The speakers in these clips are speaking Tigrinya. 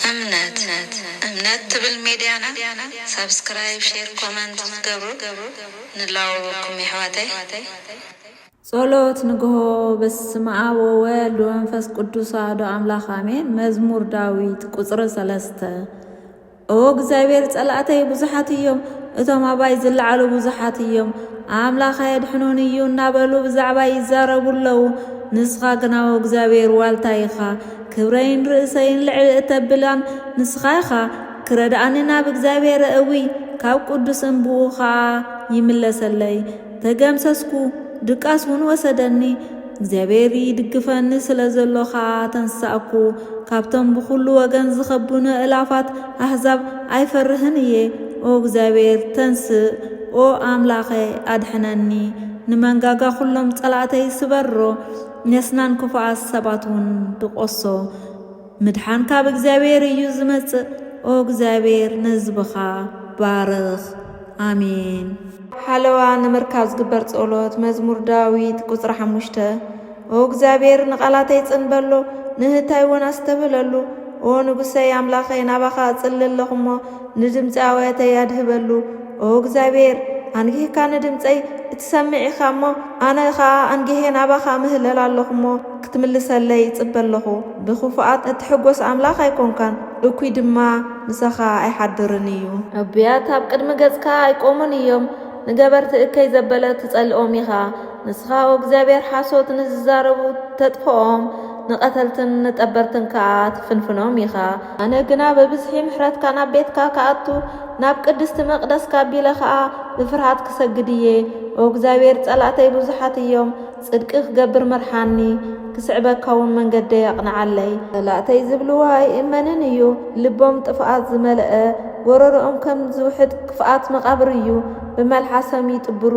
እምነት ትብል ሚዲያና ሰብስክራይብ ሼር ኮሜንት ገብሩ ንላውኩም ይሕዋተይ ጸሎት ንግሆ በስመ አብ ወወልድ ወመንፈስ ቅዱስ አሐዱ አምላክ አሜን። መዝሙር ዳዊት ቁጽር 3 ኦ እግዚአብሔር ጸላእተይ ብዙሓት እዮም እቶም አባይ ዝለዓሉ ብዙሓት እዮም አምላኽ የድሕኑን እዩ እናበሉ ብዛዕባ ይዛረቡለው ንስኻ ግና እግዚአብሔር ዋልታ ኢኻ ክብረይን ርእሰይን ልዕል እተብላን ንስኻ ኢኻ ክረዳእኒና ብእግዚአብሔር እዊ ካብ ቅዱስ እንብኡኻ ይምለሰለይ ተገምሰስኩ ድቃስ እውን ወሰደኒ እግዚአብሔር ይድግፈኒ ስለዘሎኻ ተንሳእኩ ካብቶም ብኩሉ ወገን ዝኸቡኒ እላፋት አሕዛብ አይፈርህን እየ ኦ እግዚአብሔር ተንስእ ኦ አምላኸ አድሕነኒ ንመንጋጋ ኩሎም ጸላእተይ ስበሮ ነስናን ክፉኣት ሰባት እውን ድቆሶ ምድሓን ካብ እግዚአብሔር እዩ ዝመጽእ ኦ እግዚአብሔር ንህዝብኻ ባርኽ አሜን። ሓለዋ ንምርካብ ዝግበር ጸሎት መዝሙር ዳዊት ቁጽሪ 5 ኦ እግዚአብሔር ንቓላተይ ጽንበሎ ንህታይ እውን አስተብለሉ ኦ ንጉሰይ አምላኸይ ናባኻ ጽልለኹሞ ንድምፂ ኣወያተይ ኣድህበሉ ኦ እግዚአብሔር አንጊህካ ንድምፀይ እትሰምዒኻ እሞ ኣነ ኸዓ አንጊሄ ናባኻ ምህለል ኣለኹሞ ክትምልሰለይ ይጽበለኹ ብኽፉኣት እትሕጐስ ኣምላኽ ኣይኮንካን እኩይ ድማ ምሳኻ ኣይሓድርን እዩ ኣብያት ኣብ ቅድሚ ገጽካ ኣይቆሙን እዮም ንገበርቲ እከይ ዘበለ ትጸልኦም ኢኻ ንስኻ ኦ እግዚአብሔር ሓሶት ንዝዛረቡ ተጥፍኦም ንቐተልትን ንጠበርትን ከዓ ትፍንፍኖም ኢኻ ኣነ ግና በብዝሒ ምሕረትካ ናብ ቤትካ ከኣቱ ናብ ቅድስቲ መቕደስካ ኣቢለ ከዓ ብፍርሃት ክሰግድ እየ ኦ እግዚአብሔር ጸላእተይ ብዙሓት እዮም ጽድቂ ክገብር መርሓኒ ክስዕበካ እውን መንገደይ ኣቕንዓለይ ጸላእተይ ዝብልዋ ይእመንን እዩ ልቦም ጥፍኣት ዝመልአ ጎረሮኦም ከም ዝውሕድ ክፍኣት መቓብር እዩ ብመልሓሰም ይጥብሩ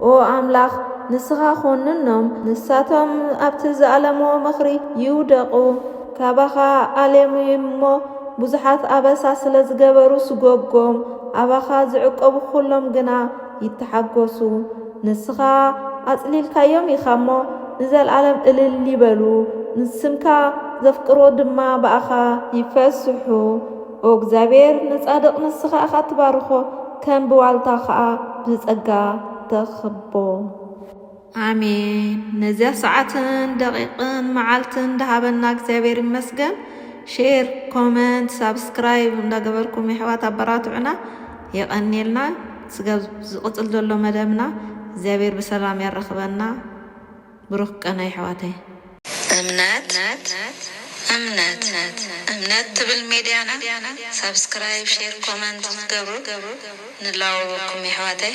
ኦ አምላኽ ንስኻ ኾንኖም ንሳቶም ኣብቲ ዝኣለሞ መኽሪ ይውደቑ ካባኻ ኣልየሙ እሞ ብዙሓት ኣበሳ ስለ ዝገበሩ ስጎጎም ኣባኻ ዝዕቀቡ ኩሎም ግና ይተሓጐሱ ንስኻ ኣጽሊልካዮም ኢኻ እሞ ንዘለዓለም እልል ይበሉ ንስምካ ዘፍቅሮ ድማ በኣኻ ይፈስሑ ኦ እግዚአብሔር ንጻድቕ ንስኻ ኢኻ ትባርኾ ከም ብዋልታ ከዓ ብጸጋ ተኽቦ አሜን። ነዚያ ሰዓትን ደቂቅን መዓልትን እንዳሃበና እግዚአብሔር ይመስገን። ሼር ኮሜንት ሳብስክራይብ እንዳገበርኩም ይሕዋት አበራትዑና የቀኒልና ስጋብ ዝቕጽል ዘሎ መደብና እግዚአብሔር በሰላም ያረኽበና ብሩኽ ቀና ይሕዋተይ እምነት ትብል ሚዲያና ሰብስክራይብ ሼር ኮሜንት ገብሩ ንላውኩም ይሕዋተይ